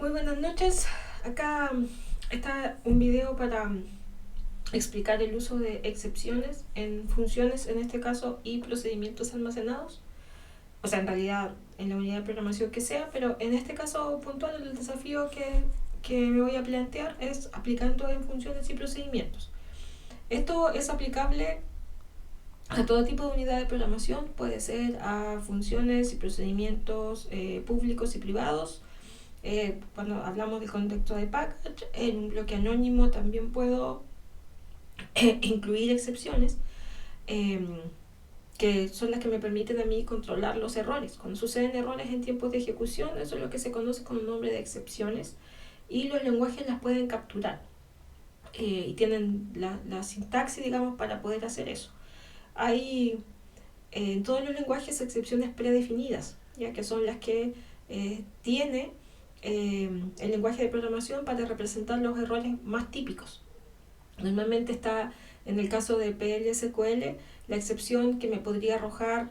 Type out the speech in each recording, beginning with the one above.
Muy buenas noches. Acá está un video para explicar el uso de excepciones en funciones, en este caso, y procedimientos almacenados. O sea, en realidad en la unidad de programación que sea, pero en este caso puntual el desafío que me voy a plantear es aplicando en funciones y procedimientos. Esto es aplicable a todo tipo de unidad de programación, puede ser a funciones y procedimientos públicos y privados. Cuando hablamos del contexto de package, en un bloque anónimo también puedo incluir excepciones que son las que me permiten a mí controlar los errores. Cuando suceden errores en tiempos de ejecución, eso es lo que se conoce con el nombre de excepciones, y los lenguajes las pueden capturar y tienen la sintaxis, digamos, para poder hacer eso. Hay en todos los lenguajes excepciones predefinidas, ya que son las que tiene el lenguaje de programación para representar los errores más típicos. Normalmente está, en el caso de PL/SQL, la excepción que me podría arrojar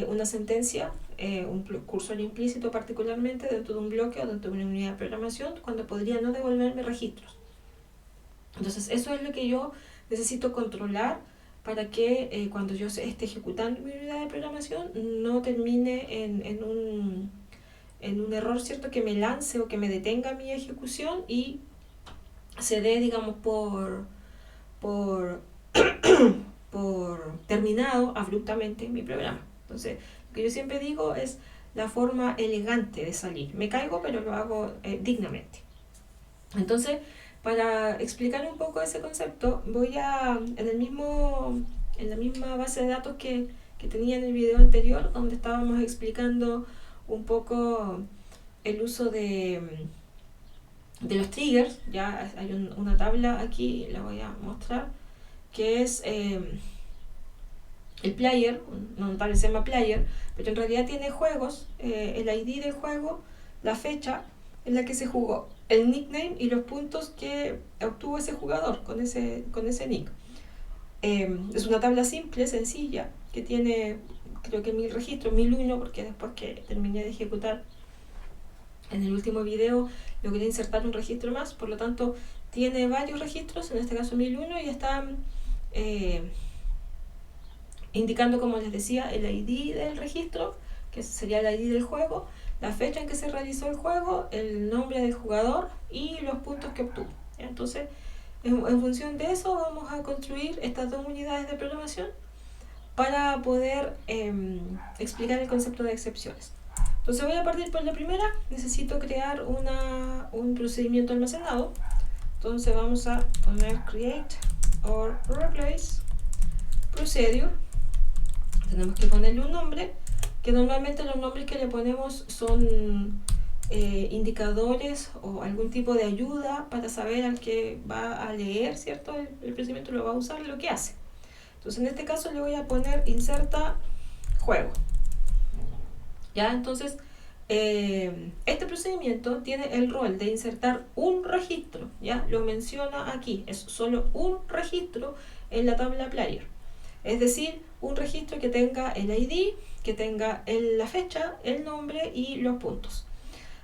una sentencia, un cursor implícito particularmente dentro de un bloque o dentro de una unidad de programación, cuando podría no devolverme registros. Entonces eso es lo que yo necesito controlar para que cuando yo esté ejecutando mi unidad de programación no termine en un error, ¿cierto?, que me lance o que me detenga mi ejecución y se dé, digamos, por, por terminado abruptamente mi programa. Entonces, lo que yo siempre digo es la forma elegante de salir. Me caigo, pero lo hago dignamente. Entonces, para explicar un poco ese concepto, voy a, en la misma base de datos que tenía en el video anterior, donde estábamos explicando un poco el uso de los triggers. Ya hay una tabla aquí, la voy a mostrar, que es el player, una tabla se llama player, pero en realidad tiene juegos, el ID del juego, la fecha en la que se jugó, el nickname y los puntos que obtuvo ese jugador con ese nick. Es una tabla simple, sencilla, que tiene creo que 1000 registros, 1001, porque después que terminé de ejecutar en el último video logré insertar un registro más, por lo tanto tiene varios registros, en este caso 1001, y está indicando, como les decía, el ID del registro, que sería el ID del juego, la fecha en que se realizó el juego, el nombre del jugador y los puntos que obtuvo. Entonces, en función de eso vamos a construir estas dos unidades de programación para poder explicar el concepto de excepciones. Entonces voy a partir por la primera. Necesito crear un procedimiento almacenado. Entonces vamos a poner create or replace procedure. Tenemos que ponerle un nombre, que normalmente los nombres que le ponemos son indicadores o algún tipo de ayuda para saber al que va a leer, ¿cierto? El procedimiento lo va a usar, lo que hace. Entonces en este caso le voy a poner inserta juego. ¿Ya? Entonces este procedimiento tiene el rol de insertar un registro, ¿ya? Lo menciona aquí, es solo un registro en la tabla player. Es decir, un registro que tenga el ID, que tenga la fecha, el nombre y los puntos.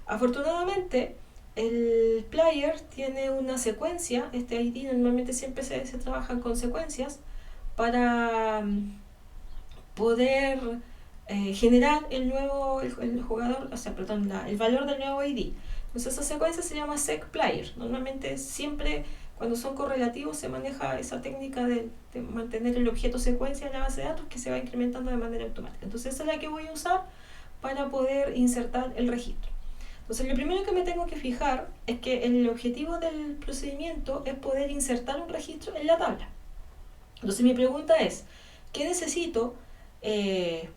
Afortunadamente, el player tiene una secuencia. Este ID normalmente siempre se trabaja con secuencias para poder generar el jugador, o sea, perdón, el valor del nuevo ID. Entonces esa secuencia se llama secPlayer. Normalmente siempre cuando son correlativos se maneja esa técnica de mantener el objeto secuencia en la base de datos, que se va incrementando de manera automática. Entonces esa es la que voy a usar para poder insertar el registro. Entonces lo primero que me tengo que fijar es que el objetivo del procedimiento es poder insertar un registro en la tabla. Entonces mi pregunta es, ¿qué necesito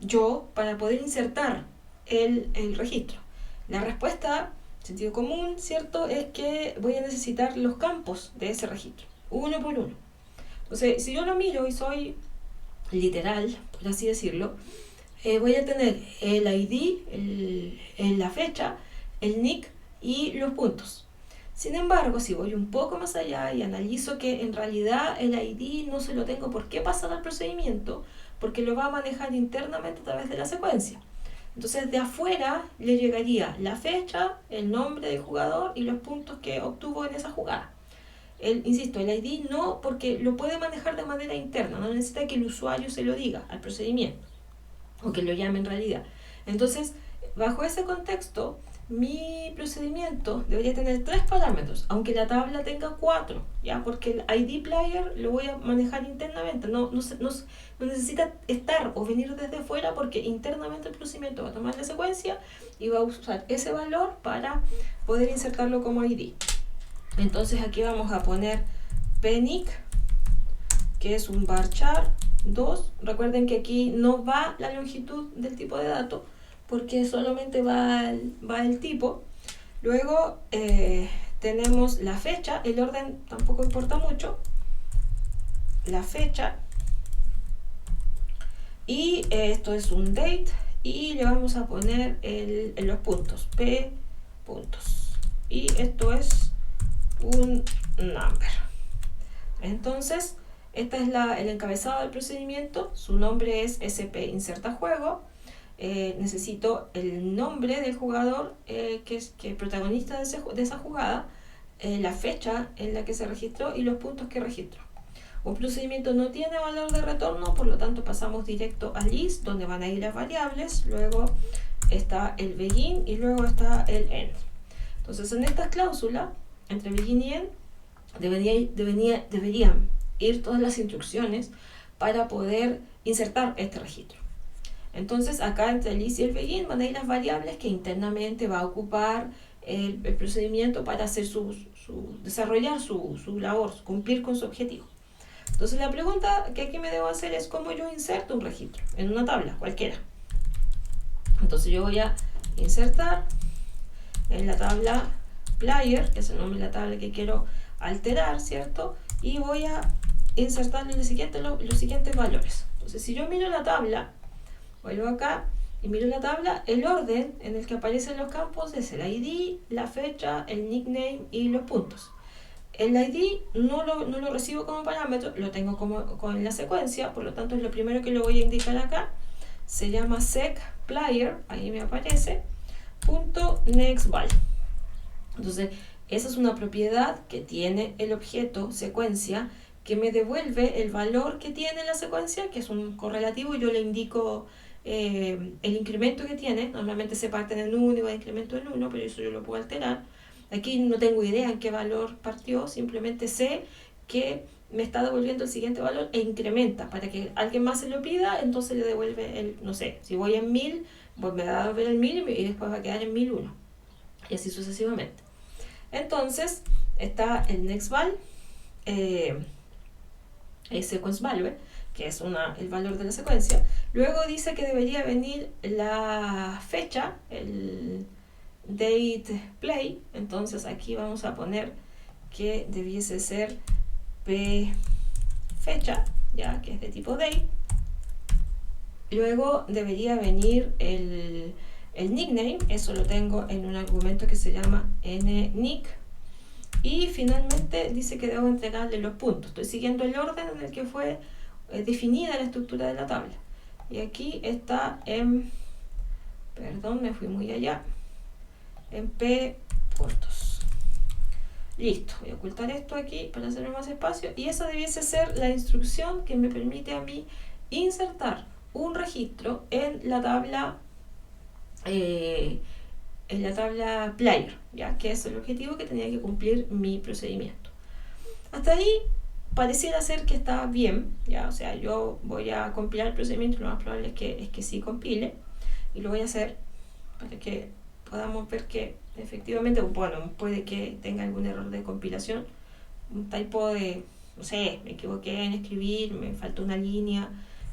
yo para poder insertar el registro? La respuesta, sentido común, ¿cierto?, es que voy a necesitar los campos de ese registro, uno por uno. Entonces, si yo lo miro y soy literal, por así decirlo, voy a tener el ID, la fecha, el nick y los puntos. Sin embargo, si voy un poco más allá y analizo que en realidad el ID no se lo tengo por qué pasar al procedimiento, porque lo va a manejar internamente a través de la secuencia. Entonces de afuera le llegaría la fecha, el nombre del jugador y los puntos que obtuvo en esa jugada. Insisto, el ID no, porque lo puede manejar de manera interna, no necesita que el usuario se lo diga al procedimiento o que lo llame en realidad. Entonces, bajo ese contexto, mi procedimiento debería tener 3 parámetros, aunque la tabla tenga 4, ¿ya? Porque el ID player lo voy a manejar internamente, no necesita estar o venir desde fuera, porque internamente el procedimiento va a tomar la secuencia y va a usar ese valor para poder insertarlo como ID. Entonces aquí vamos a poner pnic, que es un varchar 2. Recuerden que aquí no va la longitud del tipo de dato, porque solamente va el tipo. Luego tenemos la fecha, el orden tampoco importa mucho, la fecha, y esto es un date, y le vamos a poner los puntos, p puntos, y esto es un number. Entonces, este es el encabezado del procedimiento. Su nombre es SP inserta juego. Necesito el nombre del jugador que es protagonista de esa jugada, la fecha en la que se registró y los puntos que registró. Un procedimiento no tiene valor de retorno, por lo tanto pasamos directo a list, donde van a ir las variables. Luego está el begin y luego está el end. Entonces, en estas cláusulas entre begin y end deberían ir todas las instrucciones para poder insertar este registro. Entonces acá entre el list y el begin van a ir las variables que internamente va a ocupar el procedimiento para hacer desarrollar su labor, cumplir con su objetivo. Entonces la pregunta que aquí me debo hacer es cómo yo inserto un registro en una tabla cualquiera. Entonces yo voy a insertar en la tabla player, que es el nombre de la tabla que quiero alterar, ¿cierto? Y voy a insertarle los siguientes valores. Entonces si yo miro la tabla, vuelvo acá y miro la tabla, el orden en el que aparecen los campos es el ID, la fecha, el nickname y los puntos. El ID no lo recibo como parámetro, lo tengo en la secuencia, por lo tanto es lo primero que lo voy a indicar acá. Se llama secPlayer, ahí me aparece, .nextVal. Entonces, esa es una propiedad que tiene el objeto secuencia, que me devuelve el valor que tiene la secuencia, que es un correlativo, y yo le indico el incremento que tiene. Normalmente se parte en el 1 y va a incremento en 1, pero eso yo lo puedo alterar. Aquí no tengo idea en qué valor partió, simplemente sé que me está devolviendo el siguiente valor e incrementa. Para que alguien más se lo pida, entonces le devuelve no sé, si voy en 1000, pues me va a devolver el 1000 y después va a quedar en 1001. Y así sucesivamente. Entonces está el nextVal, sequenceValue, que es el valor de la secuencia. Luego dice que debería venir la fecha, el date play. Entonces aquí vamos a poner que debiese ser p fecha, ya que es de tipo date. Luego debería venir el nickname, eso lo tengo en un argumento que se llama nnick. Y finalmente dice que debo entregarle los puntos. Estoy siguiendo el orden en el que fue definida la estructura de la tabla. Y aquí está me fui muy allá, en p puntos. Listo, voy a ocultar esto aquí para hacerle más espacio. Y esa debiese ser la instrucción que me permite a mí insertar un registro en la tabla player, ya que es el objetivo que tenía que cumplir mi procedimiento. Hasta ahí pareciera ser que está bien, ya, o sea, yo voy a compilar el procedimiento, lo más probable es que sí compile, y lo voy a hacer para que podamos ver que efectivamente, bueno, puede que tenga algún error de compilación, un typo de, no sé, me equivoqué en escribir, me faltó una línea,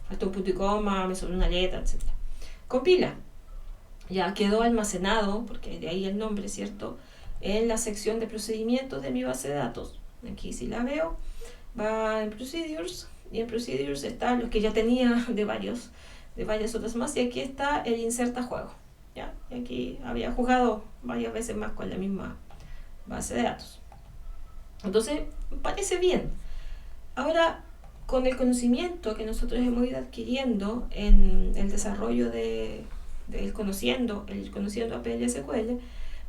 faltó un punto y coma, me sobró una letra, etc. Compila. Ya quedó almacenado, porque de ahí el nombre, ¿cierto?, en la sección de procedimientos de mi base de datos. Aquí si la veo, va en Procedures, y en Procedures están los que ya tenía de varias otras más, y aquí está el inserta juego, ¿ya? Y aquí había jugado varias veces más con la misma base de datos. Entonces, parece bien. Ahora, con el conocimiento que nosotros hemos ido adquiriendo en el desarrollo de de ir conociendo a PLSQL,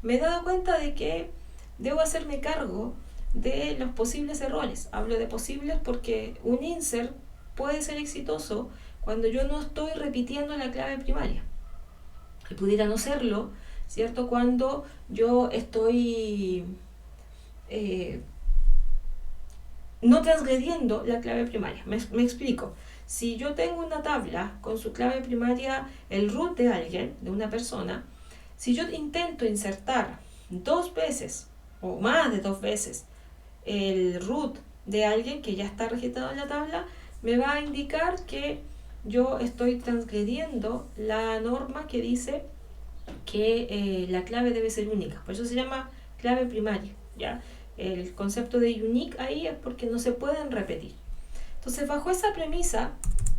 me he dado cuenta de que debo hacerme cargo de los posibles errores. Hablo de posibles porque un insert puede ser exitoso cuando yo no estoy repitiendo la clave primaria. Y pudiera no serlo, ¿cierto? Cuando yo estoy no transgrediendo la clave primaria. Me explico. Si yo tengo una tabla con su clave primaria, el root de alguien, de una persona, si yo intento insertar 2 veces o más de 2 veces el root de alguien que ya está registrado en la tabla, me va a indicar que yo estoy transgrediendo la norma que dice que la clave debe ser única. Por eso se llama clave primaria, ¿ya? El concepto de unique ahí es porque no se pueden repetir. Entonces, bajo esa premisa,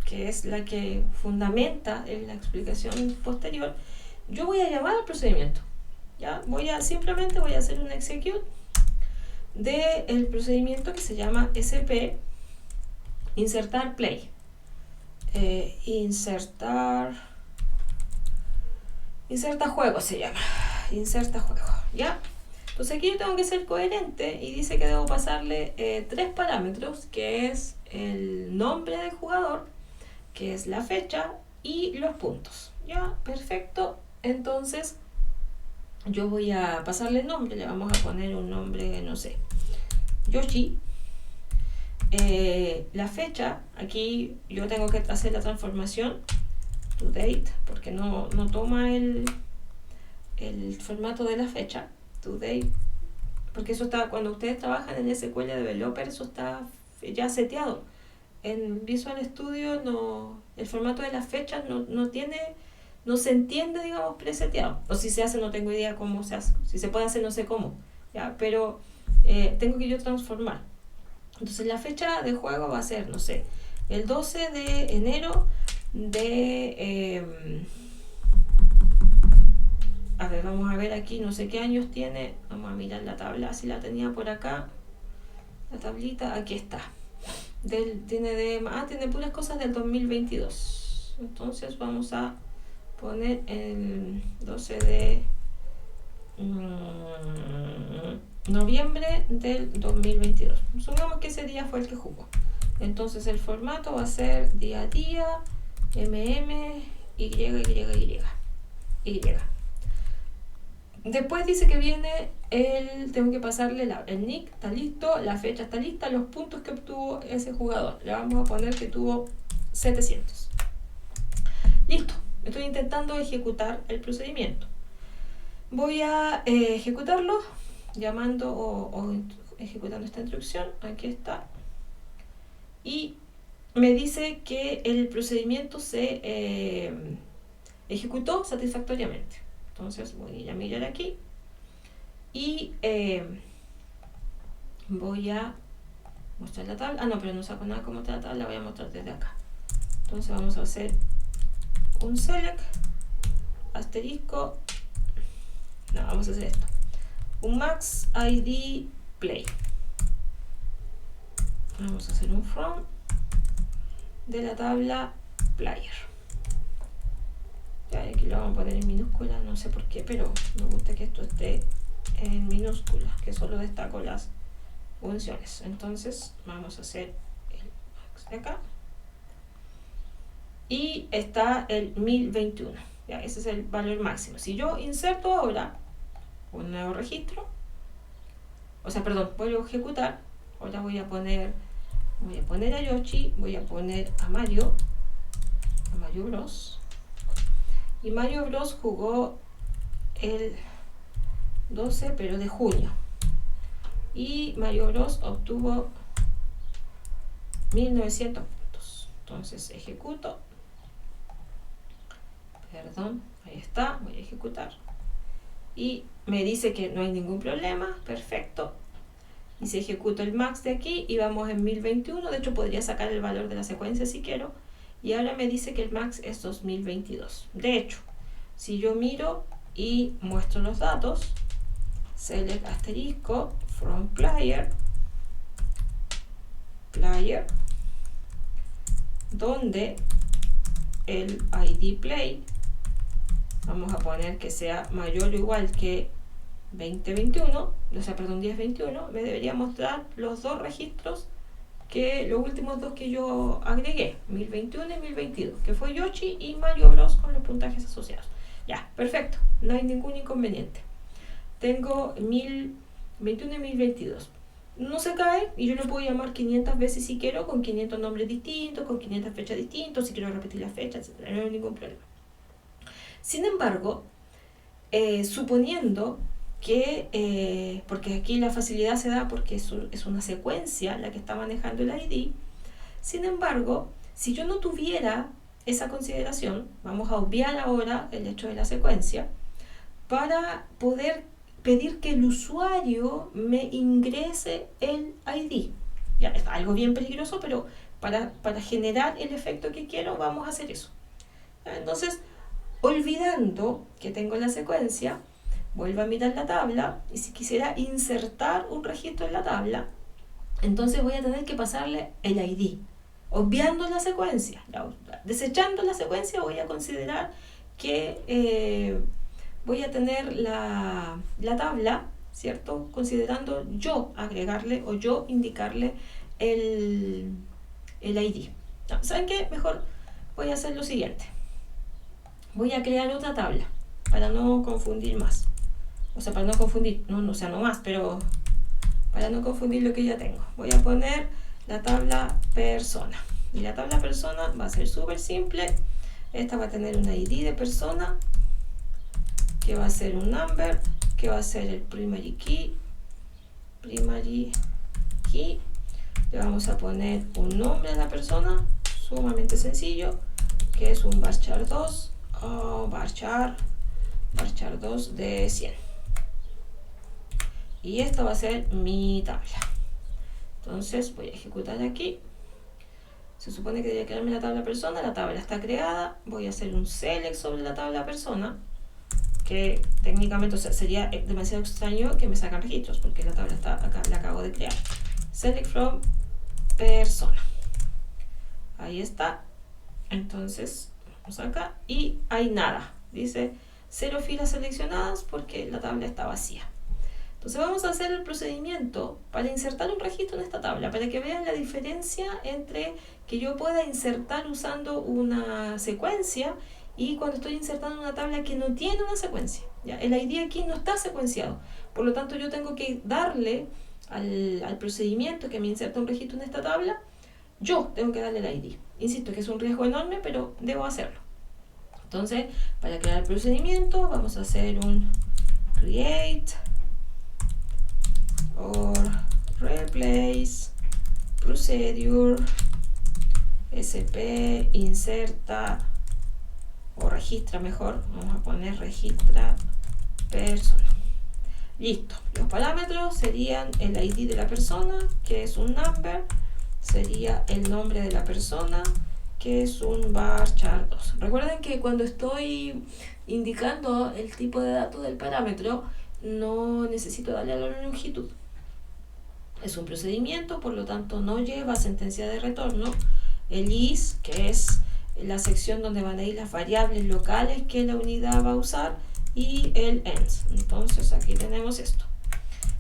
que es la que fundamenta en la explicación posterior, yo voy a llamar al procedimiento. ¿Ya? Simplemente voy a hacer un execute del procedimiento que se llama sp insertar play. Inserta juego se llama. Inserta juego. ¿Ya? Entonces aquí yo tengo que ser coherente y dice que debo pasarle 3 parámetros, que es el nombre del jugador, que es la fecha y los puntos. Ya, perfecto. Entonces yo voy a pasarle el nombre, le vamos a poner un nombre, no sé, Yoshi. La fecha, aquí yo tengo que hacer la transformación to date, porque no toma el formato de la fecha. Today, porque eso está, cuando ustedes trabajan en SQL Developer, eso está ya seteado. En Visual Studio no, el formato de las fechas no se entiende, digamos, preseteado. O si se hace, no tengo idea cómo se hace. Si se puede hacer, no sé cómo. ¿Ya? Pero tengo que yo transformar. Entonces la fecha de juego va a ser, no sé, el 12 de enero de... a ver, vamos a ver aquí, no sé qué años tiene. Vamos a mirar la tabla, si la tenía por acá. La tablita, aquí está. Tiene puras cosas del 2022. Entonces vamos a poner el 12 de noviembre del 2022. Supongamos que ese día fue el que jugó. Entonces el formato va a ser día a día, y. Después dice que viene tengo que pasarle el nick, está listo, la fecha está lista, los puntos que obtuvo ese jugador. Le vamos a poner que tuvo 700. Listo, estoy intentando ejecutar el procedimiento. Voy a ejecutarlo llamando o ejecutando esta instrucción. Aquí está. Y me dice que el procedimiento se ejecutó satisfactoriamente. Entonces voy a mirar aquí y voy a mostrar la tabla. No, pero no saco nada como la tabla, la voy a mostrar desde acá. Entonces vamos a hacer un select, asterisco, no, vamos a hacer esto, un max id play. Vamos a hacer un from de la tabla player. Ya, aquí lo vamos a poner en minúsculas, no sé por qué, pero me gusta que esto esté en minúsculas, que solo destaco las funciones. Entonces vamos a hacer el max de acá y está el 1021. Ya, ese es el valor máximo. Si yo inserto ahora un nuevo registro, vuelvo a ejecutar. Ahora voy a poner a Yoshi, voy a poner a Mario Bros. Y Mario Bros jugó el 12, pero de junio. Y Mario Bros obtuvo 1900 puntos. Entonces ejecuto. Perdón, ahí está, voy a ejecutar. Y me dice que no hay ningún problema, perfecto. Y si ejecuto el max de aquí y vamos en 1021, de hecho podría sacar el valor de la secuencia si quiero. Y ahora me dice que el max es 2022. De hecho, si yo miro y muestro los datos, select asterisco from player, donde el id play Vamos a poner que sea mayor o igual que 2021, o sea, perdón, 1021, me debería mostrar los dos registros, que los últimos dos que yo agregué, 1021 y 1022, que fue Yoshi y Mario Bros con los puntajes asociados. Ya, perfecto, no hay ningún inconveniente. Tengo 1021 y 1022. No se cae y yo lo puedo llamar 500 veces si quiero, con 500 nombres distintos, con 500 fechas distintas, si quiero repetir las fechas, etc. No hay ningún problema. Sin embargo, suponiendo que, porque aquí la facilidad se da porque es una secuencia la que está manejando el ID, sin embargo, si yo no tuviera esa consideración, vamos a obviar ahora el hecho de la secuencia, para poder pedir que el usuario me ingrese el ID. Ya, es algo bien peligroso, pero para generar el efecto que quiero, vamos a hacer eso. Entonces, olvidando que tengo la secuencia, vuelvo a mirar la tabla y si quisiera insertar un registro en la tabla, entonces voy a tener que pasarle el ID. Obviando la secuencia, desechando la secuencia, voy a considerar que voy a tener la tabla, ¿cierto? Considerando yo agregarle o yo indicarle el ID. ¿Saben qué? Mejor voy a hacer lo siguiente. Voy a crear otra tabla para no confundir más. O sea, para no confundir, no más, pero para no confundir lo que ya tengo. Voy a poner la tabla persona. Y la tabla persona va a ser súper simple. Esta va a tener una ID de persona, que va a ser un number, que va a ser el primary key. Le vamos a poner un nombre a la persona, sumamente sencillo, que es un varchar 2 o varchar 2 de 100. Y esta va a ser mi tabla. Entonces voy a ejecutar aquí. Se supone que debería crearme la tabla persona. La tabla está creada. Voy a hacer un select sobre la tabla persona, que técnicamente, o sea, sería demasiado extraño que me sacan registros porque la tabla está acá, la acabo de crear. Select from persona. Ahí está. Entonces vamos acá y hay nada. Dice 0 filas seleccionadas porque la tabla está vacía. Entonces vamos a hacer el procedimiento para insertar un registro en esta tabla, para que vean la diferencia entre que yo pueda insertar usando una secuencia y cuando estoy insertando una tabla que no tiene una secuencia. ¿Ya? El ID aquí no está secuenciado, por lo tanto yo tengo que darle al procedimiento que me inserta un registro en esta tabla, yo tengo que darle el ID. Insisto que es un riesgo enorme, pero debo hacerlo. Entonces, para crear el procedimiento vamos a hacer un create or replace procedure sp inserta o registra, mejor vamos a poner registra persona. Listo, los parámetros serían el ID de la persona, que es un number, sería el nombre de la persona, que es un varchar 2. Recuerden que cuando estoy indicando el tipo de datos del parámetro no necesito darle a la longitud. Es un procedimiento, por lo tanto no lleva sentencia de retorno. El is, que es la sección donde van a ir las variables locales que la unidad va a usar, y el ends. Entonces aquí tenemos esto.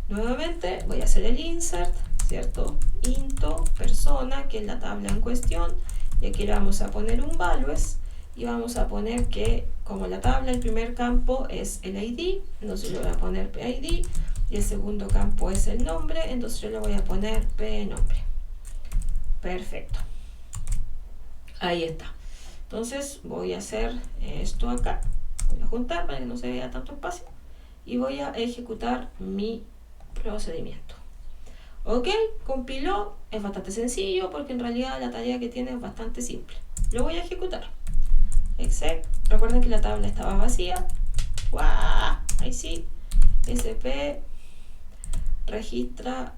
Nuevamente voy a hacer el insert, ¿cierto? Into persona, que es la tabla en cuestión, y aquí le vamos a poner un values y vamos a poner que como la tabla, el primer campo es el ID, entonces yo voy a poner PID, y el segundo campo es el nombre, entonces yo le voy a poner pnombre. Perfecto, ahí está. Entonces voy a hacer esto acá, voy a juntar para que no se vea tanto espacio y voy a ejecutar mi procedimiento. Ok, compiló, es bastante sencillo porque en realidad la tarea que tiene es bastante simple. Lo voy a ejecutar. Exec, recuerden que la tabla estaba vacía. ¡Guau! Ahí sí. SP registra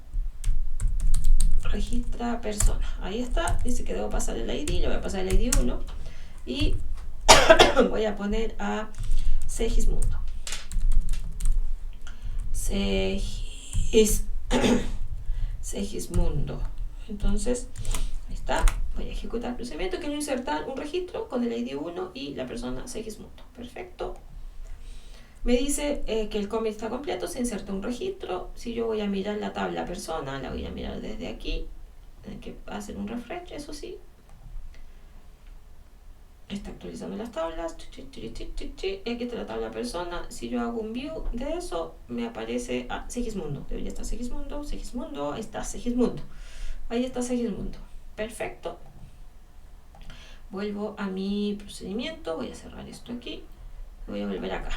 persona. Ahí está. Dice que debo pasar el ID. Le voy a pasar el ID 1 y voy a poner a Segismundo. Segismundo. Entonces, ahí está. Voy a ejecutar el procedimiento. Quiero insertar un registro con el ID 1 y la persona Segismundo. Perfecto. me dice que el commit está completo, se inserta un registro. Si yo voy a mirar la tabla persona, la voy a mirar desde aquí, hay que hacer un refresh, eso sí. Está actualizando las tablas, aquí está la tabla persona. Si yo hago un view de eso, me aparece Segismundo. Debería estar Segismundo, ahí está Segismundo. Ahí está Segismundo. Perfecto. Vuelvo a mi procedimiento, voy a cerrar esto aquí, voy a volver acá.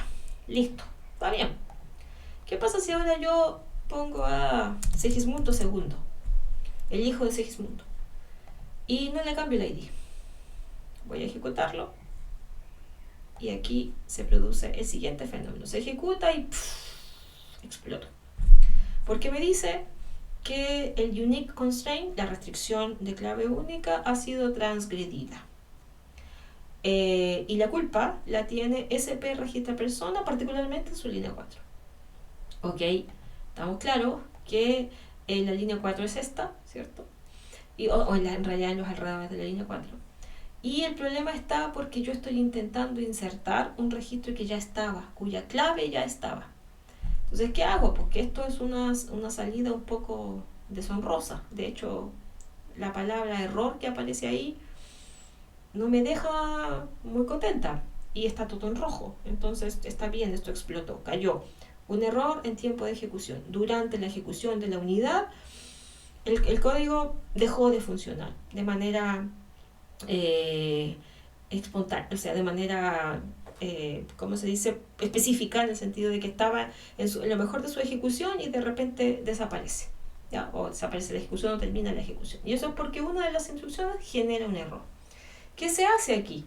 Listo, está bien. ¿Qué pasa si ahora yo pongo a Segismundo segundo, el hijo de Segismundo, y no le cambio el ID? Voy a ejecutarlo y aquí se produce el siguiente fenómeno. Se ejecuta y explota. Porque me dice que el unique constraint, la restricción de clave única, ha sido transgredida. Y la culpa la tiene SP registra persona, particularmente en su línea 4. Ok, estamos claros que la línea 4 es esta, ¿cierto? En realidad en los alrededores de la línea 4. Y el problema está porque yo estoy intentando insertar un registro que ya estaba, cuya clave ya estaba. Entonces, ¿qué hago? Porque esto es una salida un poco deshonrosa. De hecho, la palabra error que aparece ahí no me deja muy contenta y está todo en rojo. Entonces, está bien, esto explotó, cayó. Un error en tiempo de ejecución. Durante la ejecución de la unidad, el código dejó de funcionar de manera espontánea, o sea, de manera, ¿cómo se dice?, específica, en el sentido de que estaba en lo mejor de su ejecución y de repente desaparece, ¿ya? O desaparece la ejecución o termina la ejecución. Y eso es porque una de las instrucciones genera un error. ¿Qué se hace aquí?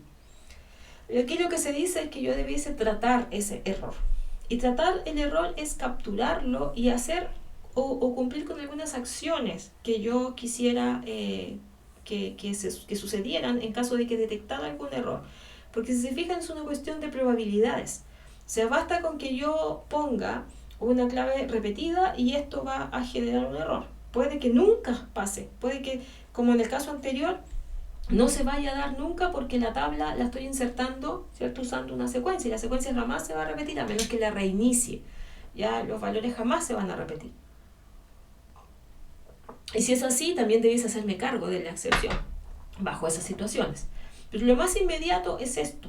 Aquí lo que se dice es que yo debiese tratar ese error. Y tratar el error es capturarlo y hacer o cumplir con algunas acciones que yo quisiera que sucedieran en caso de que detectara algún error. Porque si se fijan, es una cuestión de probabilidades. O sea, basta con que yo ponga una clave repetida y esto va a generar un error. Puede que nunca pase, puede que, como en el caso anterior, no se vaya a dar nunca porque la tabla la estoy insertando, ¿cierto?, usando una secuencia, y la secuencia jamás se va a repetir a menos que la reinicie. Ya los valores jamás se van a repetir. Y si es así, también debes hacerme cargo de la excepción bajo esas situaciones. Pero lo más inmediato es esto.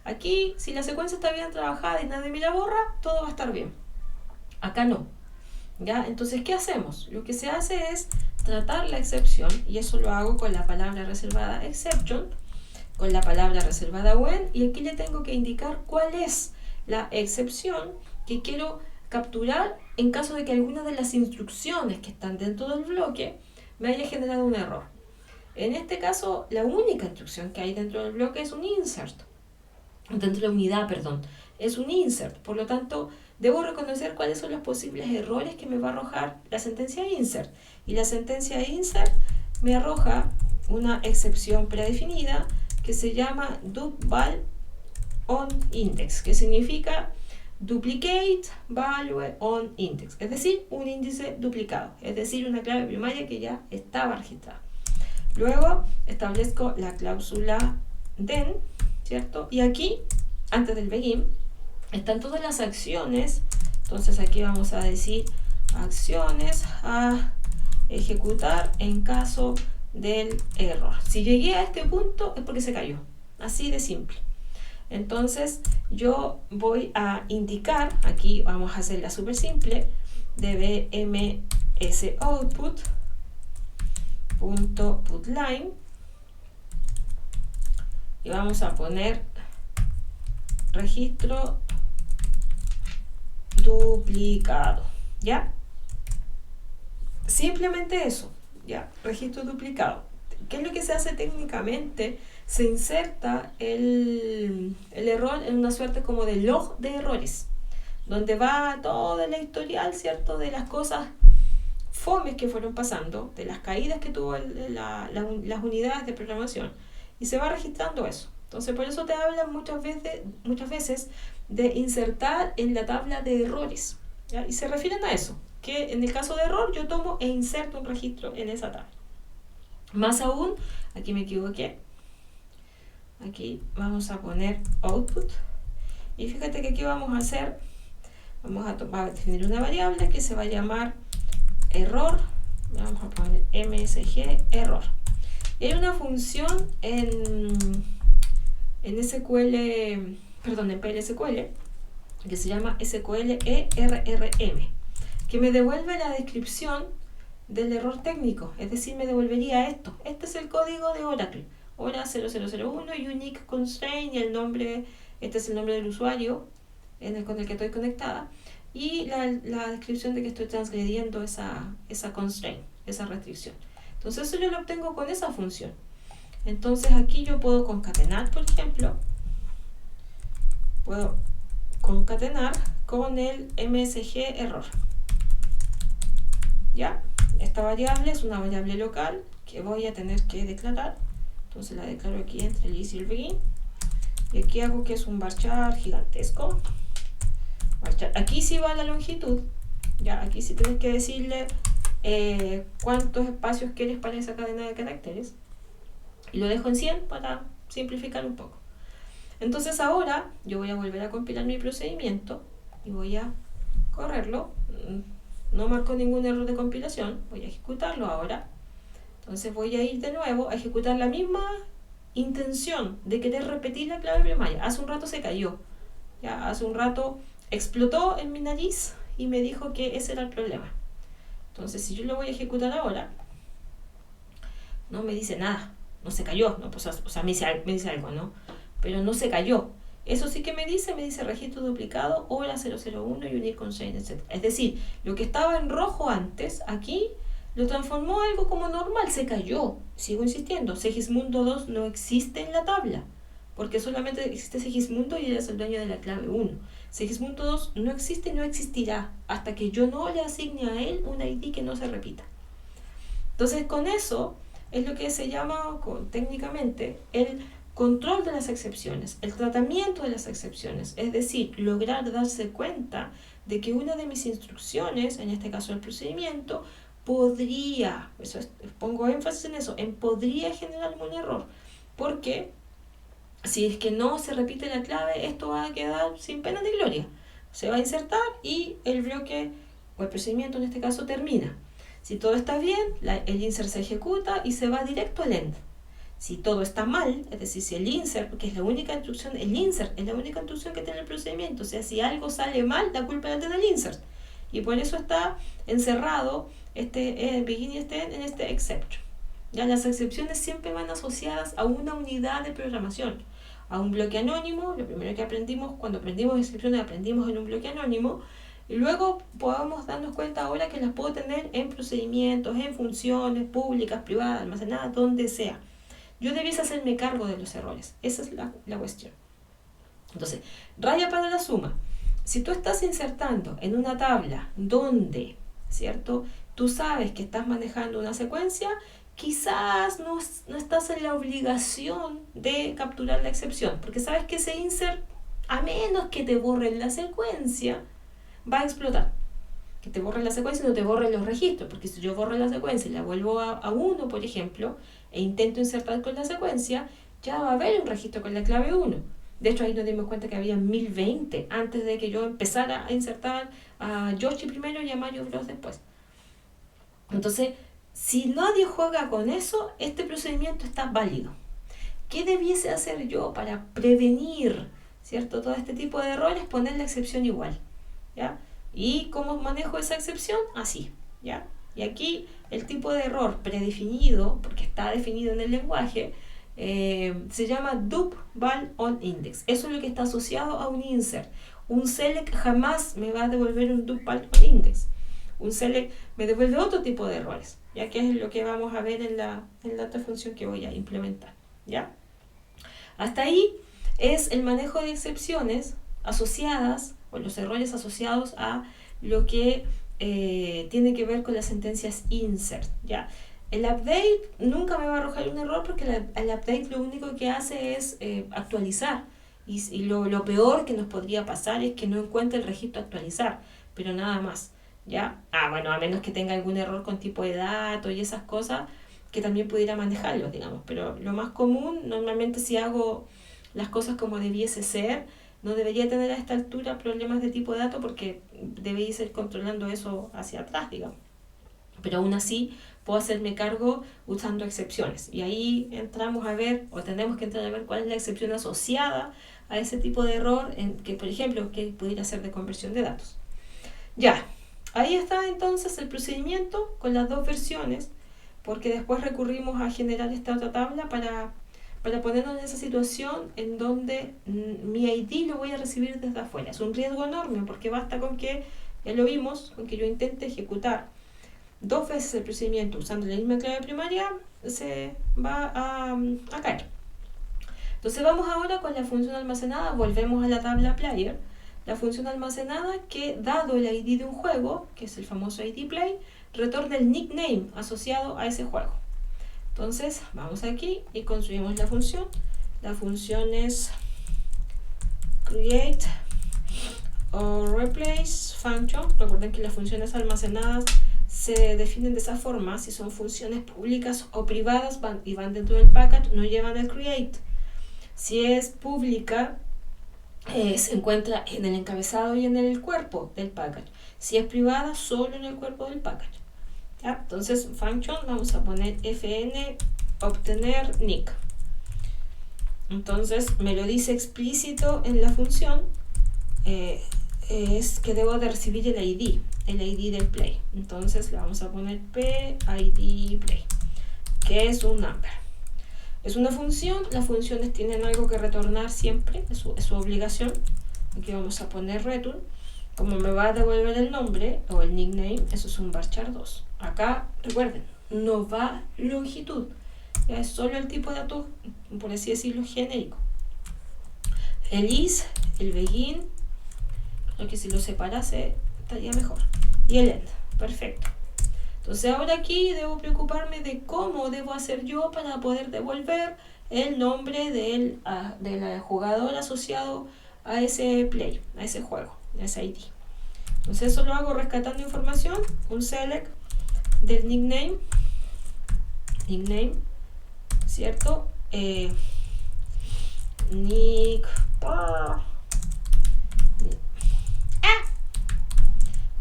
Aquí, si la secuencia está bien trabajada y nadie me la borra, todo va a estar bien. Acá no. ¿Ya? Entonces, ¿qué hacemos? Lo que se hace es tratar la excepción, y eso lo hago con la palabra reservada exception, con la palabra reservada when, y aquí le tengo que indicar cuál es la excepción que quiero capturar en caso de que alguna de las instrucciones que están dentro del bloque me haya generado un error. En este caso, la única instrucción que hay dentro del bloque es un insert. Dentro de la unidad, perdón, es un insert. Por lo tanto, debo reconocer cuáles son los posibles errores que me va a arrojar la sentencia insert. Y la sentencia insert me arroja una excepción predefinida que se llama dupval on index, que significa duplicate value on index, es decir, un índice duplicado, es decir, una clave primaria que ya estaba registrada. Luego establezco la cláusula then, ¿cierto? Y aquí, antes del begin, están todas las acciones. Entonces aquí vamos a decir acciones a ejecutar en caso del error. Si llegué a este punto es porque se cayó, así de simple. Entonces yo voy a indicar, aquí vamos a hacerla súper simple, dbmsoutput.putLine, y vamos a poner registro duplicado, ¿ya? Simplemente eso, ¿ya? Registro duplicado. ¿Qué es lo que se hace técnicamente? Se inserta el error en una suerte como de log de errores, donde va todo el historial, ¿cierto?, de las cosas fomes que fueron pasando, de las caídas que tuvo las unidades de programación, y se va registrando eso. Entonces, por eso te hablan muchas veces de insertar en la tabla de errores, ¿ya? Y se refieren a eso, que en el caso de error yo tomo e inserto un registro en esa tabla. Más aún, aquí me equivoqué, aquí vamos a poner output, Y fíjate que aquí vamos a hacer, vamos a definir una variable que se va a llamar error, vamos a poner msg error. Y hay una función en SQL, perdón, en PLSQL, que se llama SQL ERRM, que me devuelve la descripción del error técnico, es decir, me devolvería esto. Este es el código de Oracle, hora 0001, unique constraint, y el nombre, este es el nombre del usuario con el que estoy conectada, y la descripción de que estoy transgrediendo esa constraint, esa restricción. Entonces eso yo lo obtengo con esa función. Entonces aquí yo puedo concatenar, por ejemplo, puedo concatenar con el msg error. ¿Ya? Esta variable es una variable local que voy a tener que declarar. Entonces la declaro aquí entre el is y el begin. Y aquí hago que es un varchar gigantesco. Aquí sí va la longitud. Ya, aquí sí tienes que decirle cuántos espacios quieres para esa cadena de caracteres. Y lo dejo en 100 para simplificar un poco. Entonces ahora yo voy a volver a compilar mi procedimiento y voy a correrlo. No marcó ningún error de compilación, voy a ejecutarlo ahora. Entonces voy a ir de nuevo a ejecutar la misma intención de querer repetir la clave primaria. Hace un rato se cayó, ya hace un rato explotó en mi nariz y me dijo que ese era el problema. Entonces si yo lo voy a ejecutar ahora, no me dice nada, no se cayó, no, pues, o sea, me dice algo, ¿no? Pero no se cayó. Eso sí que me dice registro duplicado, hora 001 y unique constraint, etc. Es decir, lo que estaba en rojo antes, aquí lo transformó algo como normal, se cayó. Sigo insistiendo, Segismundo 2 no existe en la tabla, porque solamente existe Segismundo y eres el dueño de la clave 1. Segismundo 2 no existe y no existirá hasta que yo no le asigne a él un ID que no se repita. Entonces con eso es lo que se llama técnicamente el control de las excepciones, el tratamiento de las excepciones, es decir, lograr darse cuenta de que una de mis instrucciones, en este caso el procedimiento, podría, pongo énfasis en eso, podría generarme un error, porque si es que no se repite la clave, esto va a quedar sin pena ni gloria. Se va a insertar y el bloque o el procedimiento en este caso termina. Si todo está bien, el insert se ejecuta y se va directo al end. Si todo está mal, es decir, si el insert, que es la única instrucción, el insert es la única instrucción que tiene el procedimiento, o sea, si algo sale mal, la culpa la tiene el insert. Y por eso está encerrado begin y end en este exception. Ya las excepciones siempre van asociadas a una unidad de programación, a un bloque anónimo. Lo primero que aprendimos, cuando aprendimos excepciones, aprendimos en un bloque anónimo. Y luego podamos darnos cuenta ahora que las puedo tener en procedimientos, en funciones públicas, privadas, almacenadas, donde sea. Yo debiese hacerme cargo de los errores. Esa es la cuestión. Entonces, raya para la suma. Si tú estás insertando en una tabla donde, ¿cierto?, tú sabes que estás manejando una secuencia, quizás no estás en la obligación de capturar la excepción, porque sabes que ese insert, a menos que te borren la secuencia, va a explotar. Que te borren la secuencia y no te borren los registros, porque si yo borro la secuencia y la vuelvo a 1, por ejemplo, e intento insertar con la secuencia, ya va a haber un registro con la clave 1. De hecho, ahí nos dimos cuenta que había 1020 antes de que yo empezara a insertar a Yoshi primero y a Mario Bros después. Entonces, si nadie juega con eso, este procedimiento está válido. ¿Qué debiese hacer yo para prevenir, ¿cierto?, todo este tipo de errores? Poner la excepción igual, ¿ya? ¿Y cómo manejo esa excepción? Así, ¿ya? Y aquí el tipo de error predefinido, porque está definido en el lenguaje, se llama dup val on index. Eso es lo que está asociado a un insert. Un select jamás me va a devolver un dup val on index. Un select me devuelve otro tipo de errores, ya que es lo que vamos a ver en la otra función que voy a implementar, ¿ya? Hasta ahí es el manejo de excepciones asociadas, o los errores asociados a lo que tiene que ver con las sentencias insert, ¿ya? El update nunca me va a arrojar un error, porque el update lo único que hace es actualizar, y lo peor que nos podría pasar es que no encuentre el registro actualizar, pero nada más, ¿ya? Bueno, a menos que tenga algún error con tipo de datos y esas cosas, que también pudiera manejarlos, digamos, pero lo más común, normalmente si hago las cosas como debiese ser, no debería tener a esta altura problemas de tipo de dato porque debería ir controlando eso hacia atrás, digamos. Pero aún así puedo hacerme cargo usando excepciones. Y ahí entramos a ver, o tenemos que entrar a ver cuál es la excepción asociada a ese tipo de error, que por ejemplo, que pudiera ser de conversión de datos. Ya, ahí está entonces el procedimiento con las dos versiones, porque después recurrimos a generar esta otra tabla para ponernos en esa situación en donde mi ID lo voy a recibir desde afuera. Es un riesgo enorme porque basta con que, ya lo vimos, con que yo intente ejecutar 2 veces el procedimiento usando la misma clave primaria, se va a caer. Entonces vamos ahora con la función almacenada, volvemos a la tabla player. La función almacenada que, dado el ID de un juego, que es el famoso ID play, retorna el nickname asociado a ese juego. Entonces vamos aquí y construimos la función. La función es create o replace function. Recuerden que las funciones almacenadas se definen de esa forma. Si son funciones públicas o privadas y van dentro del package, no llevan el create. Si es pública, se encuentra en el encabezado y en el cuerpo del package. Si es privada, solo en el cuerpo del package. ¿Ya? Entonces, function, vamos a poner fn obtener nick. Entonces, me lo dice explícito en la función, es que debo de recibir el ID del play. Entonces, le vamos a poner PID play, que es un number. Es una función, las funciones tienen algo que retornar siempre, es su obligación. Aquí vamos a poner return. Como me va a devolver el nombre o el nickname, eso es un varchar 2. Acá, recuerden, no va longitud, es solo el tipo de datos, por así decirlo, genérico. El is, el begin, creo que si lo separase estaría mejor. Y el end, perfecto. Entonces ahora aquí debo preocuparme de cómo debo hacer yo para poder devolver el nombre del jugador asociado a ese play, a ese juego, a ese ID. Entonces eso lo hago rescatando información, un select del nickname, ¿cierto?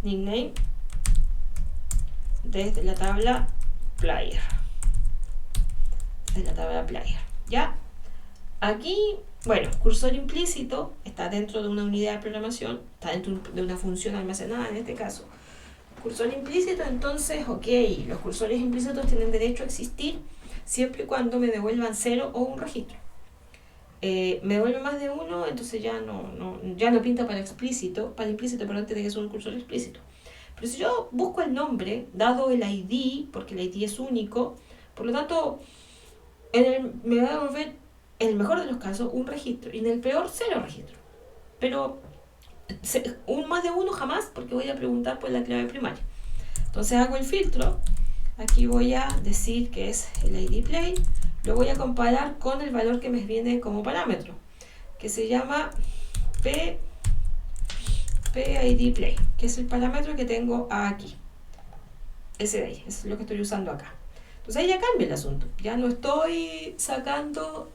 Nickname desde la tabla player. ¿Ya? Aquí, bueno, cursor implícito está dentro de una unidad de programación, está dentro de una función almacenada en este caso. Cursor implícito, entonces, ok, los cursores implícitos tienen derecho a existir siempre y cuando me devuelvan 0 o un registro. Me devuelve más de uno, entonces ya no pinta para implícito, pero antes de que es un cursor explícito. Pero si yo busco el nombre, dado el ID, porque el ID es único, por lo tanto, me va a devolver, en el mejor de los casos, un registro, y en el peor, 0 registros. Pero más de uno jamás, porque voy a preguntar por la clave primaria. Entonces hago el filtro, aquí voy a decir que es el ID play, lo voy a comparar con el valor que me viene como parámetro, que se llama PID play, que es el parámetro que tengo aquí, ese de ahí, es lo que estoy usando acá. Entonces ahí ya cambia el asunto, ya no estoy sacando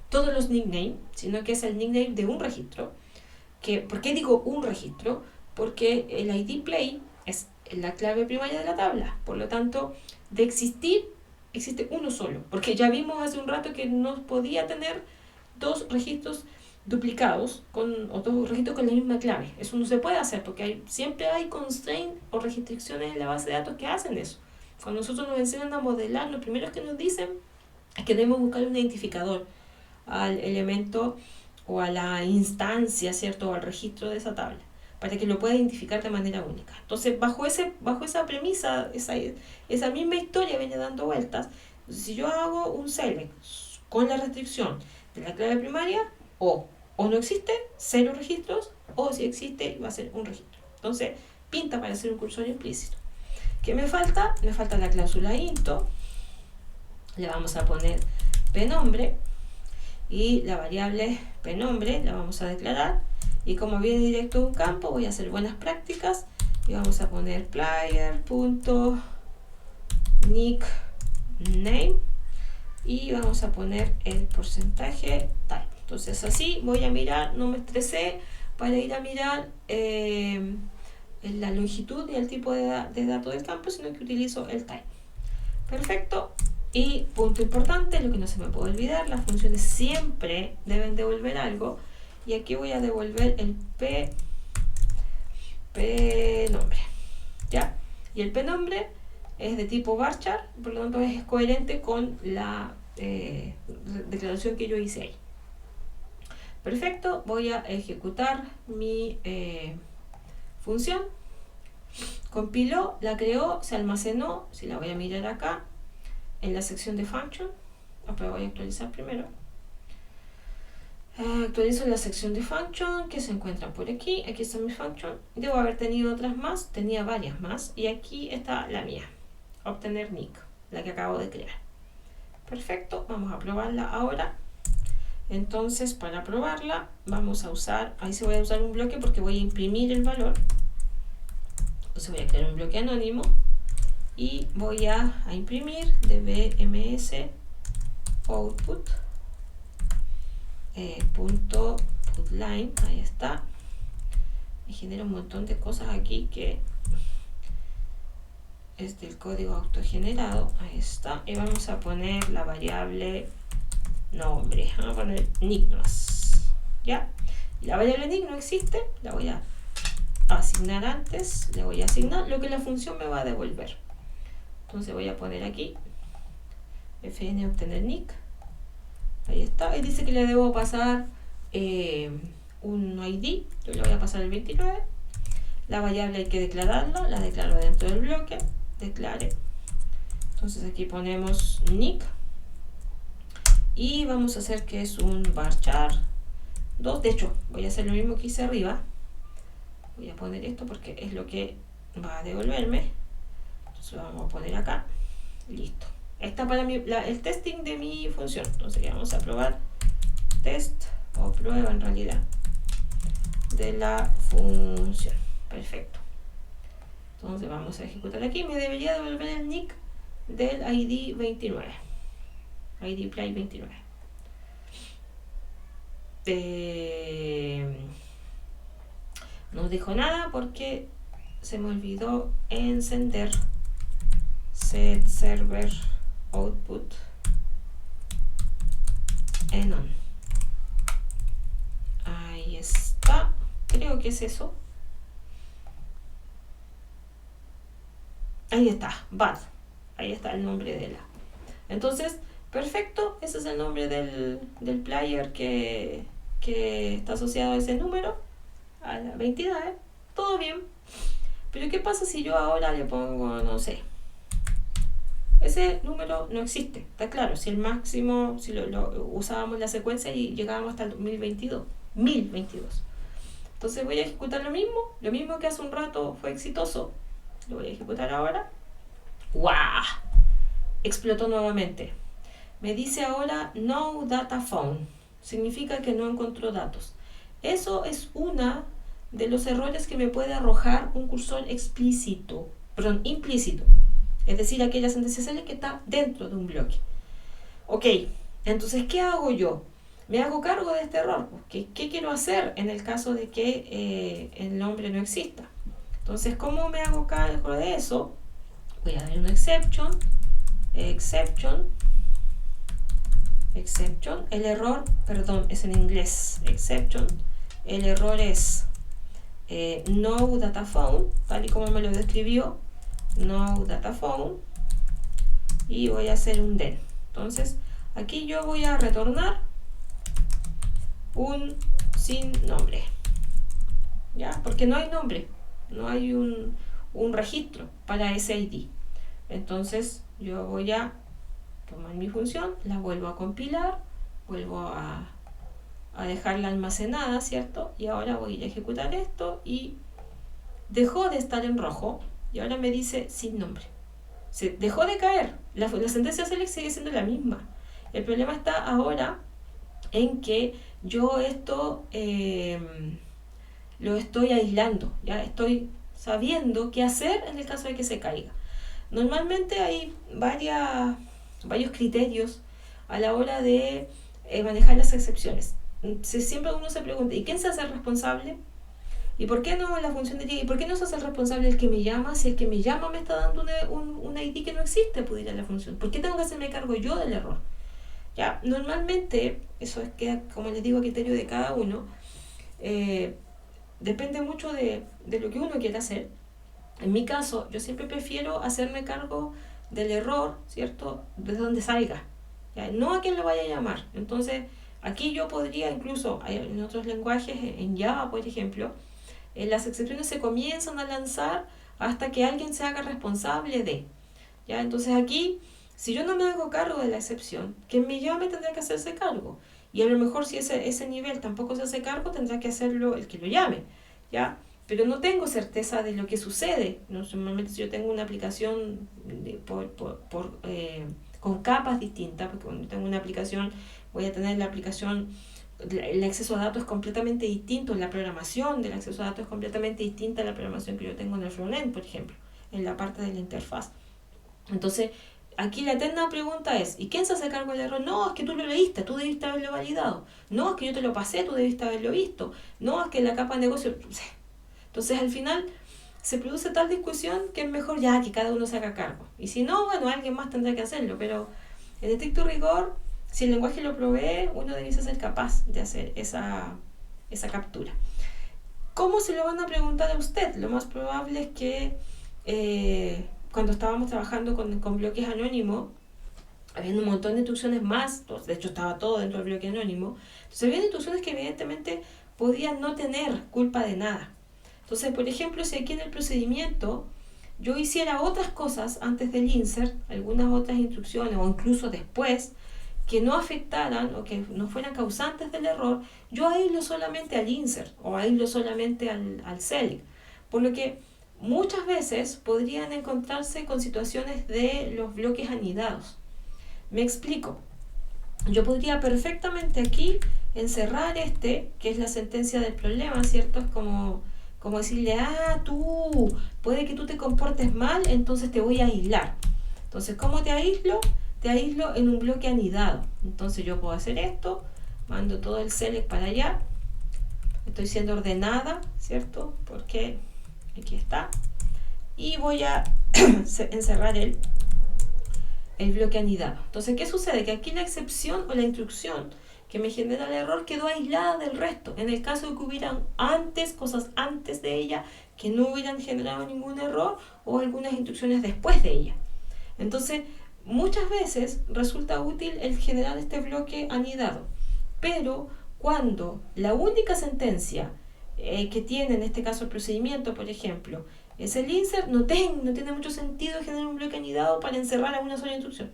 todos los nicknames, sino que es el nickname de un registro. ¿Por qué digo un registro? Porque el ID play es la clave primaria de la tabla, por lo tanto, de existir, existe uno solo, porque ya vimos hace un rato que no podía tener 2 registros duplicados o 2 registros con la misma clave. Eso no se puede hacer porque siempre hay constraints o restricciones en la base de datos que hacen eso. Cuando nosotros nos enseñan a modelar, lo primero que nos dicen es que debemos buscar un identificador al elemento o a la instancia, ¿cierto? O al registro de esa tabla, para que lo pueda identificar de manera única. Entonces, bajo esa premisa, esa misma historia viene dando vueltas. Entonces, si yo hago un select con la restricción de la clave primaria, o no existe, 0 registros, o si existe, va a ser un registro. Entonces, pinta para hacer un cursor implícito. ¿Qué me falta? Me falta la cláusula into, le vamos a poner pnombre, y la variable pnombre la vamos a declarar, y como viene directo de un campo, voy a hacer buenas prácticas, y vamos a poner player.nickname, y vamos a poner el porcentaje type. Entonces así voy a mirar, no me estresé para ir a mirar la longitud y el tipo de dato del campo, sino que utilizo el time. Perfecto. Y punto importante, lo que no se me puede olvidar, las funciones siempre deben devolver algo. Y aquí voy a devolver el p nombre. ¿Ya? Y el p nombre es de tipo varchar, por lo tanto es coherente con la declaración que yo hice ahí. Perfecto, voy a ejecutar mi función. Compiló, la creó, se almacenó. Si la voy a mirar acá en la sección de function, pero voy a actualizar primero. Actualizo la sección de function que se encuentra por aquí. Aquí está mi function. Debo haber tenido otras más, tenía varias más. Y aquí está la mía, obtener nick, la que acabo de crear. Perfecto, vamos a probarla ahora. Entonces, para probarla, vamos a usar, ahí se voy a usar un bloque porque voy a imprimir el valor. Entonces voy a crear un bloque anónimo y voy a imprimir de bms output punto putline, ahí está. Me genera un montón de cosas aquí que es del código autogenerado, ahí está. Y vamos a poner la variable nombre, vamos a poner nick nomás, ¿ya? Y la variable nick no existe, la voy a asignar antes, le voy a asignar lo que la función me va a devolver. Entonces voy a poner aquí fn obtener nick, ahí está, y dice que le debo pasar un ID, yo le voy a pasar el 29. La variable hay que declararla, la declaro dentro del bloque, declare. Entonces aquí ponemos nick y vamos a hacer que es un varchar 2. De hecho, voy a hacer lo mismo que hice arriba. Voy a poner esto porque es lo que va a devolverme. Entonces lo vamos a poner acá. Listo. Está para el testing de mi función. Entonces ya vamos a probar test o prueba en realidad de la función. Perfecto. Entonces vamos a ejecutar aquí. Me debería devolver el nick del ID 29. ID play 29. No dijo nada porque se me olvidó encender set server output en on. Ahí está, creo que es eso. Ahí está, bad. Ahí está el nombre de la. Entonces, perfecto, ese es el nombre del player que está asociado a ese número, a la 29, todo bien. Pero ¿qué pasa si yo ahora le pongo, no sé, ese número no existe, está claro, si el máximo, si lo usábamos la secuencia y llegábamos hasta el 1022. Entonces voy a ejecutar lo mismo que hace un rato fue exitoso, lo voy a ejecutar ahora. ¡Wow! Explotó nuevamente. Me dice ahora no data found, significa que no encontró datos. Eso es una de los errores que me puede arrojar un cursor implícito, es decir, aquella sentencia que está dentro de un bloque. Ok, entonces, ¿qué hago yo? Me hago cargo de este error. ¿Qué quiero hacer en el caso de que el nombre no exista? Entonces, ¿cómo me hago cargo de eso? Voy a dar una exception, el error, perdón, es en inglés, exception, el error es no data found, tal y como me lo describió, no data found, y voy a hacer un then. Entonces, aquí yo voy a retornar un sin nombre, ¿ya? Porque no hay nombre, no hay un registro para ese ID. Entonces, yo voy a tomar mi función, la vuelvo a compilar, vuelvo a dejarla almacenada, ¿cierto? Y ahora voy a ejecutar esto y dejó de estar en rojo y ahora me dice sin nombre. Se dejó de caer, la sentencia select sigue siendo la misma. El problema está ahora en que yo esto lo estoy aislando, ya estoy sabiendo qué hacer en el caso de que se caiga. Normalmente hay varios criterios a la hora de manejar las excepciones. siempre uno se pregunta, ¿y quién se hace responsable? ¿Y por qué no la función diría, ¿y por qué no se hace el responsable el que me llama si el que me llama me está dando una ID que no existe, pudiera la función? ¿Por qué tengo que hacerme cargo yo del error? Ya, normalmente, eso es que, como les digo, a criterio de cada uno, depende mucho de lo que uno quiera hacer. En mi caso, yo siempre prefiero hacerme cargo del error, ¿cierto? Desde donde salga, ¿ya? No a quien lo vaya a llamar. Entonces, aquí yo podría incluso, en otros lenguajes, en Java, por ejemplo, las excepciones se comienzan a lanzar hasta que alguien se haga responsable de. ¿Ya? Entonces aquí, si yo no me hago cargo de la excepción, quien me llame tendrá que hacerse cargo. Y a lo mejor si ese nivel tampoco se hace cargo, tendrá que hacerlo el que lo llame. ¿Ya? Pero no tengo certeza de lo que sucede. Normalmente si yo tengo una aplicación con capas distintas, porque cuando tengo una aplicación voy a tener la aplicación, el acceso a datos es completamente distinto, la programación del acceso a datos es completamente distinta a la programación que yo tengo en el frontend, por ejemplo, en la parte de la interfaz. Entonces, aquí la eterna pregunta es, ¿y quién se hace cargo del error? No, es que tú lo leíste, tú debiste haberlo validado. No, es que yo te lo pasé, tú debiste haberlo visto. No, es que la capa de negocio... Entonces, al final, se produce tal discusión que es mejor ya que cada uno se haga cargo. Y si no, bueno, alguien más tendrá que hacerlo, pero en estricto rigor, si el lenguaje lo provee, uno debiese ser capaz de hacer esa captura. ¿Cómo se lo van a preguntar a usted? Lo más probable es que cuando estábamos trabajando con bloques anónimos, había un montón de instrucciones más, de hecho estaba todo dentro del bloque anónimo, entonces había instrucciones que evidentemente podían no tener culpa de nada. Entonces, por ejemplo, si aquí en el procedimiento yo hiciera otras cosas antes del insert, algunas otras instrucciones o incluso después, que no afectaran o que no fueran causantes del error, yo aíslo solamente al insert o aíslo solamente al select. Por lo que muchas veces podrían encontrarse con situaciones de los bloques anidados. Me explico. Yo podría perfectamente aquí encerrar que es la sentencia del problema, ¿cierto? Es como decirle, puede que tú te comportes mal, entonces te voy a aislar. Entonces, ¿cómo te aíslo? Te aíslo en un bloque anidado. Entonces yo puedo hacer esto, mando todo el select para allá, estoy siendo ordenada, ¿cierto? Porque aquí está. Y voy a encerrar el bloque anidado. Entonces, ¿qué sucede? Que aquí la excepción o la instrucción que me genera el error quedó aislada del resto. En el caso de que hubieran cosas antes de ella que no hubieran generado ningún error o algunas instrucciones después de ella. Entonces, muchas veces resulta útil el generar este bloque anidado, pero cuando la única sentencia que tiene en este caso el procedimiento, por ejemplo, es el insert, no tiene mucho sentido generar un bloque anidado para encerrar a una sola instrucción,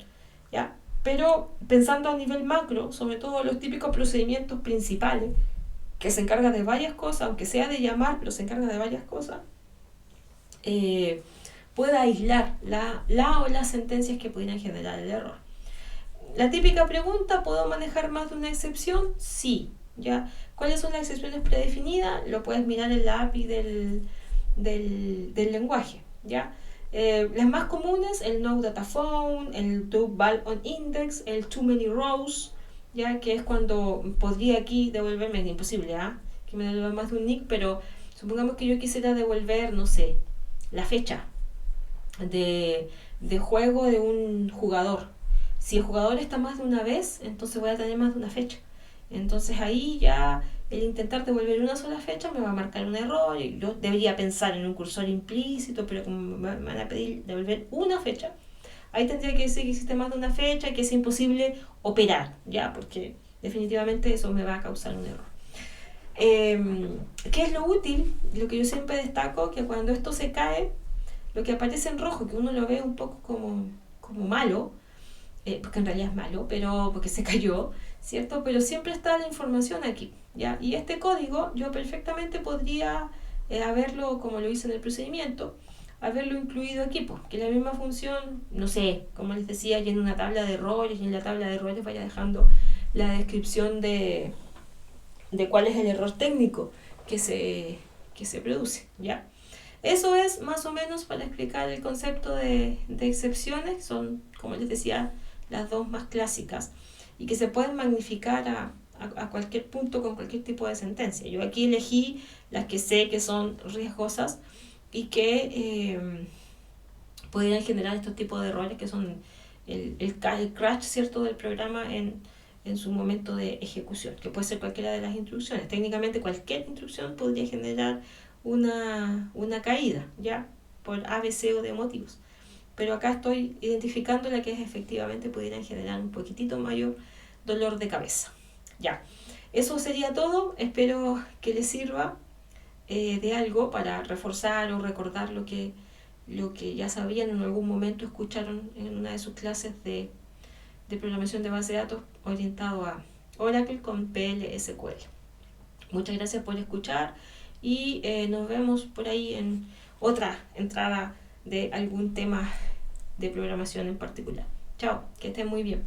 ¿ya? Pero pensando a nivel macro, sobre todo los típicos procedimientos principales, que se encargan de varias cosas, aunque sea de llamar, pero se encarga de varias cosas, pueda aislar o las sentencias que pudieran generar el error. La típica pregunta, ¿puedo manejar más de una excepción? Sí. ¿Ya? ¿Cuáles son las excepciones predefinidas? Lo puedes mirar en la API del lenguaje. ¿Ya? Las más comunes, el no data found, el do val on index, el too many rows, ¿ya? Que es cuando podría aquí devolverme, es imposible, que me devuelva más de un nick, pero supongamos que yo quisiera devolver, no sé, la fecha de juego de un jugador. Si el jugador está más de una vez, entonces voy a tener más de una fecha. Entonces ahí ya el intentar devolver una sola fecha me va a marcar un error y yo debería pensar en un cursor implícito, pero como me van a pedir devolver una fecha, ahí tendría que decir que existe más de una fecha y que es imposible operar, ya, porque definitivamente eso me va a causar un error. ¿Qué es lo útil? Lo que yo siempre destaco, que cuando esto se cae, lo que aparece en rojo, que uno lo ve un poco como malo, porque en realidad es malo, pero porque se cayó, ¿cierto? Pero siempre está la información aquí, ¿ya? Y este código yo perfectamente podría haberlo, como lo hice en el procedimiento, haberlo incluido aquí, porque la misma función, no sé, como les decía, y en una tabla de errores, y en la tabla de errores vaya dejando la descripción de cuál es el error técnico que se produce, ¿ya? Eso es más o menos para explicar el concepto de excepciones, son, como les decía, las dos más clásicas y que se pueden magnificar a cualquier punto con cualquier tipo de sentencia. Yo aquí elegí las que sé que son riesgosas y que podrían generar estos tipos de errores que son el crash, ¿cierto?, del programa en su momento de ejecución, que puede ser cualquiera de las instrucciones. Técnicamente cualquier instrucción podría generar una caída, ¿ya? Por A, B, C o de motivos. Pero acá estoy identificando la que efectivamente pudieran generar un poquitito mayor dolor de cabeza. Ya, eso sería todo. Espero que les sirva de algo para reforzar o recordar lo que ya sabían en algún momento, escucharon en una de sus clases de programación de base de datos orientado a Oracle con PL/SQL. Muchas gracias por escuchar y nos vemos por ahí en otra entrada de algún tema de programación en particular. Chao, que estén muy bien.